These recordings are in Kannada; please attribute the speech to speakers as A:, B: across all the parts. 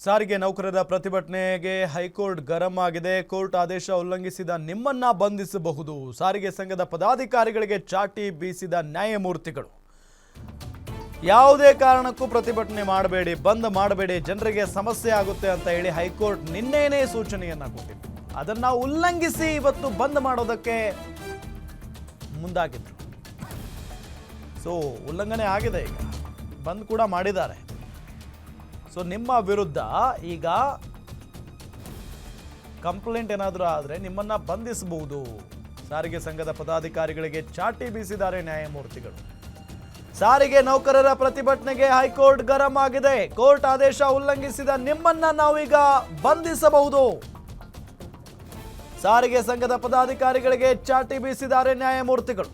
A: ಸಾರಿಗೆ ನೌಕರರ ಪ್ರತಿಭಟನೆಗೆ ಹೈಕೋರ್ಟ್ ಗರಂ ಆಗಿದೆ. ಕೋರ್ಟ್ ಆದೇಶ ಉಲ್ಲಂಘಿಸಿದ ನಿಮ್ಮನ್ನ ಬಂಧಿಸಬಹುದು. ಸಾರಿಗೆ ಸಂಘದ ಪದಾಧಿಕಾರಿಗಳಿಗೆ ಚಾಟಿ ಬೀಸಿದ ನ್ಯಾಯಮೂರ್ತಿಗಳು ಯಾವುದೇ ಕಾರಣಕ್ಕೂ ಪ್ರತಿಭಟನೆ ಮಾಡಬೇಡಿ, ಬಂದ್ ಮಾಡಬೇಡಿ, ಜನರಿಗೆ ಸಮಸ್ಯೆ ಆಗುತ್ತೆ ಅಂತ ಹೇಳಿ ಹೈಕೋರ್ಟ್ ನಿನ್ನೆನೇ ಸೂಚನೆಯನ್ನ ಕೊಟ್ಟಿತ್ತು. ಅದನ್ನ ಉಲ್ಲಂಘಿಸಿ ಇವತ್ತು ಬಂದ್ ಮಾಡೋದಕ್ಕೆ ಮುಂದಾಗಿದ್ರು. ಸೊ ಉಲ್ಲಂಘನೆ ಆಗಿದೆ, ಈಗ ಬಂದ್ ಕೂಡ ಮಾಡಿದ್ದಾರೆ. ಸೊ ನಿಮ್ಮ ವಿರುದ್ಧ ಈಗ ಕಂಪ್ಲೇಂಟ್ ಏನಾದರೂ ಆದರೆ ನಿಮ್ಮನ್ನ ಬಂಧಿಸಬಹುದು. ಸಾರಿಗೆ ಸಂಘದ ಪದಾಧಿಕಾರಿಗಳಿಗೆ ಚಾಟಿ ಬೀಸಿದ್ದಾರೆ ನ್ಯಾಯಮೂರ್ತಿಗಳು. ಸಾರಿಗೆ ನೌಕರರ ಪ್ರತಿಭಟನೆಗೆ ಹೈಕೋರ್ಟ್ ಗರಂ ಆಗಿದೆ. ಕೋರ್ಟ್ ಆದೇಶ ಉಲ್ಲಂಘಿಸಿದ ನಿಮ್ಮನ್ನ ನಾವೀಗ ಬಂಧಿಸಬಹುದು. ಸಾರಿಗೆ ಸಂಘದ ಪದಾಧಿಕಾರಿಗಳಿಗೆ ಚಾಟಿ ಬೀಸಿದ್ದಾರೆ ನ್ಯಾಯಮೂರ್ತಿಗಳು.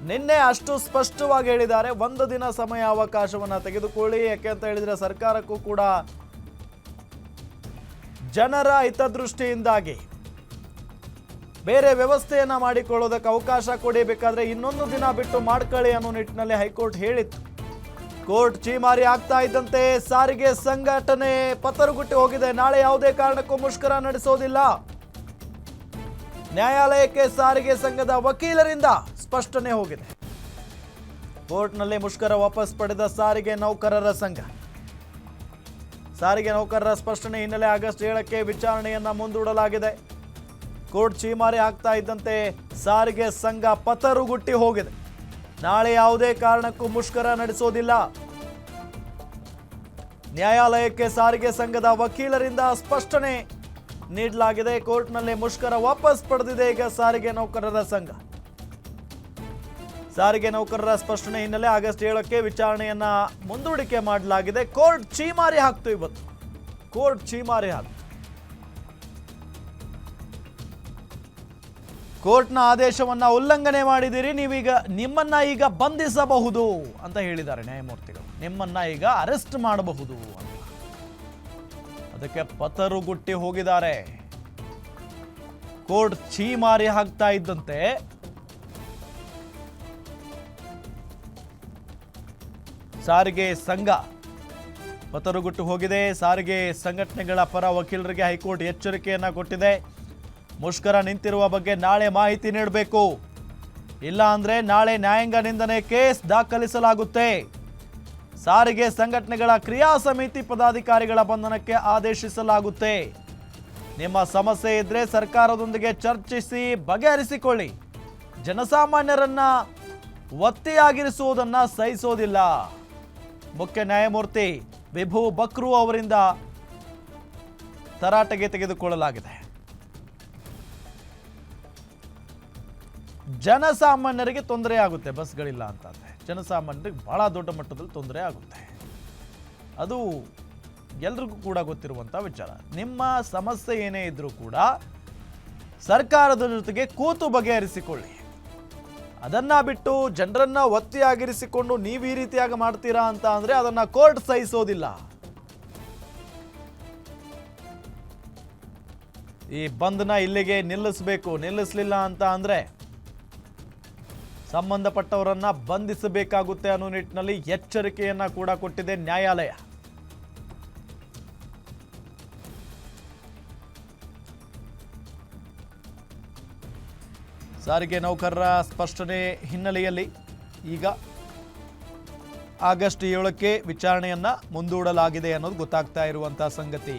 A: ನಿನ್ನೆ ಅಷ್ಟು ಸ್ಪಷ್ಟವಾಗಿ ಹೇಳಿದ್ದಾರೆ, ಒಂದು ದಿನ ಸಮಯ ಅವಕಾಶವನ್ನ ತೆಗೆದುಕೊಳ್ಳಿ. ಯಾಕೆ ಅಂತ ಹೇಳಿದ್ರೆ ಸರ್ಕಾರಕ್ಕೂ ಕೂಡ ಜನರ ಹಿತದೃಷ್ಟಿಯಿಂದಾಗಿ ಬೇರೆ ವ್ಯವಸ್ಥೆಯನ್ನ ಮಾಡಿಕೊಳ್ಳೋದಕ್ಕೆ ಅವಕಾಶ ಕೊಡಿ, ಬೇಕಾದ್ರೆ ಇನ್ನೊಂದು ದಿನ ಬಿಟ್ಟು ಮಾಡ್ಕೊಳ್ಳಿ ಅನ್ನೋ ನಿಟ್ಟಿನಲ್ಲಿ ಹೈಕೋರ್ಟ್ ಹೇಳಿತ್ತು. ಕೋರ್ಟ್ ಚೀಮಾರಿ ಆಗ್ತಾ ಇದ್ದಂತೆ ಸಾರಿಗೆ ಸಂಘಟನೆ ಪತರುಗುಟ್ಟಿ ಹೋಗಿದೆ. ನಾಳೆ ಯಾವುದೇ ಕಾರಣಕ್ಕೂ ಮುಷ್ಕರ ನಡೆಸೋದಿಲ್ಲ. ನ್ಯಾಯಾಲಯಕ್ಕೆ ಸಾರಿಗೆ ಸಂಘದ ವಕೀಲರಿಂದ ಸ್ಪಷ್ಟನೆ ಹೋಗಿದೆ. ಕೋರ್ಟ್ನಲ್ಲಿ ಮುಷ್ಕರ ವಾಪಸ್ ಪಡೆದ ಸಾರಿಗೆ ನೌಕರರ ಸಂಘ. ಸಾರಿಗೆ ನೌಕರರ ಸ್ಪಷ್ಟನೆ ಹಿನ್ನೆಲೆ ಆಗಸ್ಟ್ 7ಕ್ಕೆ ವಿಚಾರಣೆಯನ್ನ ಮುಂದೂಡಲಾಗಿದೆ. ಕೋರ್ಟ್ ಚೀಮಾರಿ ಆಗ್ತಾ ಇದ್ದಂತೆ ಸಾರಿಗೆ ಸಂಘ ಪತರುಗುಟ್ಟಿ ಹೋಗಿದೆ. ನಾಳೆ ಯಾವುದೇ ಕಾರಣಕ್ಕೂ ಮುಷ್ಕರ ನಡೆಸೋದಿಲ್ಲ. ನ್ಯಾಯಾಲಯಕ್ಕೆ ಸಾರಿಗೆ ಸಂಘದ ವಕೀಲರಿಂದ ಸ್ಪಷ್ಟನೆ ನೀಡಲಾಗಿದೆ. ಕೋರ್ಟ್ನಲ್ಲಿ ಮುಷ್ಕರ ವಾಪಸ್ ಪಡೆದಿದೆ ಈಗ ಸಾರಿಗೆ ನೌಕರರ ಸಂಘ. ಸಾರಿಗೆ ನೌಕರರ ಸ್ಪಷ್ಟನೆ ಹಿನ್ನೆಲೆ ಆಗಸ್ಟ್ 7ಕ್ಕೆ ವಿಚಾರಣೆಯನ್ನ ಮುಂದೂಡಿಕೆ ಮಾಡಲಾಗಿದೆ. ಕೋರ್ಟ್ ಚೀಮಾರಿ ಹಾಕ್ತು. ಇವತ್ತು ಕೋರ್ಟ್ ಚೀಮಾರಿ ಹಾಕ್ತು. ಕೋರ್ಟ್ನ ಆದೇಶವನ್ನ ಉಲ್ಲಂಘನೆ ಮಾಡಿದಿರಿ, ನೀವೀಗ ನಿಮ್ಮನ್ನ ಈಗ ಬಂಧಿಸಬಹುದು ಅಂತ ಹೇಳಿದ್ದಾರೆ ನ್ಯಾಯಮೂರ್ತಿಗಳು. ನಿಮ್ಮನ್ನ ಈಗ ಅರೆಸ್ಟ್ ಮಾಡಬಹುದು ಅಂತ. ಅದಕ್ಕೆ ಪತರುಗುಟ್ಟಿ ಹೋಗಿದ್ದಾರೆ. ಕೋರ್ಟ್ ಚೀಮಾರಿ ಹಾಕ್ತಾ ಇದ್ದಂತೆ ಸಾರಿಗೆ ಸಂಘ ಪತರುಗುಟ್ಟು ಹೋಗಿದೆ. ಸಾರಿಗೆ ಸಂಘಟನೆಗಳ ಪರ ವಕೀಲರಿಗೆ ಹೈಕೋರ್ಟ್ ಎಚ್ಚರಿಕೆಯನ್ನ ಕೊಟ್ಟಿದೆ. ಮುಷ್ಕರ ನಿಂತಿರುವ ಬಗ್ಗೆ ನಾಳೆ ಮಾಹಿತಿ ನೀಡಬೇಕು, ಇಲ್ಲ ಅಂದ್ರೆ ನಾಳೆ ನ್ಯಾಯಾಂಗ ನಿಂದನೆ ಕೇಸ್ ದಾಖಲಿಸಲಾಗುತ್ತೆ. ಸಾರಿಗೆ ಸಂಘಟನೆಗಳ ಕ್ರಿಯಾ ಸಮಿತಿ ಪದಾಧಿಕಾರಿಗಳ ಬಂಧನಕ್ಕೆ ಆದೇಶಿಸಲಾಗುತ್ತೆ. ನಿಮ್ಮ ಸಮಸ್ಯೆ ಇದ್ರೆ ಸರ್ಕಾರದೊಂದಿಗೆ ಚರ್ಚಿಸಿ ಬಗೆಹರಿಸಿಕೊಳ್ಳಿ. ಜನಸಾಮಾನ್ಯರನ್ನ ಒತ್ತೆಯಾಗಿರಿಸುವುದನ್ನ ಸಹಿಸೋದಿಲ್ಲ. ಮುಖ್ಯ ನ್ಯಾಯಮೂರ್ತಿ ವಿಭು ಬಕ್ರು ಅವರಿಂದ ತರಾಟೆಗೆ ತೆಗೆದುಕೊಳ್ಳಲಾಗಿದೆ. ಜನಸಾಮಾನ್ಯರಿಗೆ ತೊಂದರೆ ಆಗುತ್ತೆ, ಬಸ್ಗಳಿಲ್ಲ ಅಂತಂದ್ರೆ ಜನಸಾಮಾನ್ಯರಿಗೆ ಬಹಳ ದೊಡ್ಡ ಮಟ್ಟದಲ್ಲಿ ತೊಂದರೆ ಆಗುತ್ತೆ. ಅದು ಎಲ್ರಿಗೂ ಕೂಡ ಗೊತ್ತಿರುವಂಥ ವಿಚಾರ. ನಿಮ್ಮ ಸಮಸ್ಯೆ ಏನೇ ಇದ್ರೂ ಕೂಡ ಸರ್ಕಾರದ ಜೊತೆಗೆ ಕೂತು ಬಗೆಹರಿಸಿಕೊಳ್ಳಿ. ಅದನ್ನ ಬಿಟ್ಟು ಜನರನ್ನ ಒತ್ತಿಯಾಗಿರಿಸಿಕೊಂಡು ನೀವು ಈ ರೀತಿಯಾಗಿ ಮಾಡ್ತೀರಾ ಅಂತ ಅಂದ್ರೆ ಅದನ್ನ ಕೋರ್ಟ್ ಸಹಿಸೋದಿಲ್ಲ. ಈ ಬಂದ್ನ ಇಲ್ಲಿಗೆ ನಿಲ್ಲಿಸಬೇಕು. ನಿಲ್ಲಿಸಲಿಲ್ಲ ಅಂತ ಅಂದ್ರೆ ಸಂಬಂಧಪಟ್ಟವರನ್ನ ಬಂಧಿಸಬೇಕಾಗುತ್ತೆ ಅನ್ನೋ ನಿಟ್ಟಿನಲ್ಲಿ ಎಚ್ಚರಿಕೆಯನ್ನ ಕೂಡ ಕೊಟ್ಟಿದೆ ನ್ಯಾಯಾಲಯ. ಸಾರಿಗೆ ನೌಕರರ ಸ್ಪಷ್ಟನೆ ಹಿನ್ನೆಲೆಯಲ್ಲಿ ಈಗ ಆಗಸ್ಟ್ 7ಕ್ಕೆ ವಿಚಾರಣೆಯನ್ನ ಮುಂದೂಡಲಾಗಿದೆ ಅನ್ನೋದು ಗೊತ್ತಾಗ್ತಾ ಇರುವಂತಹ ಸಂಗತಿ.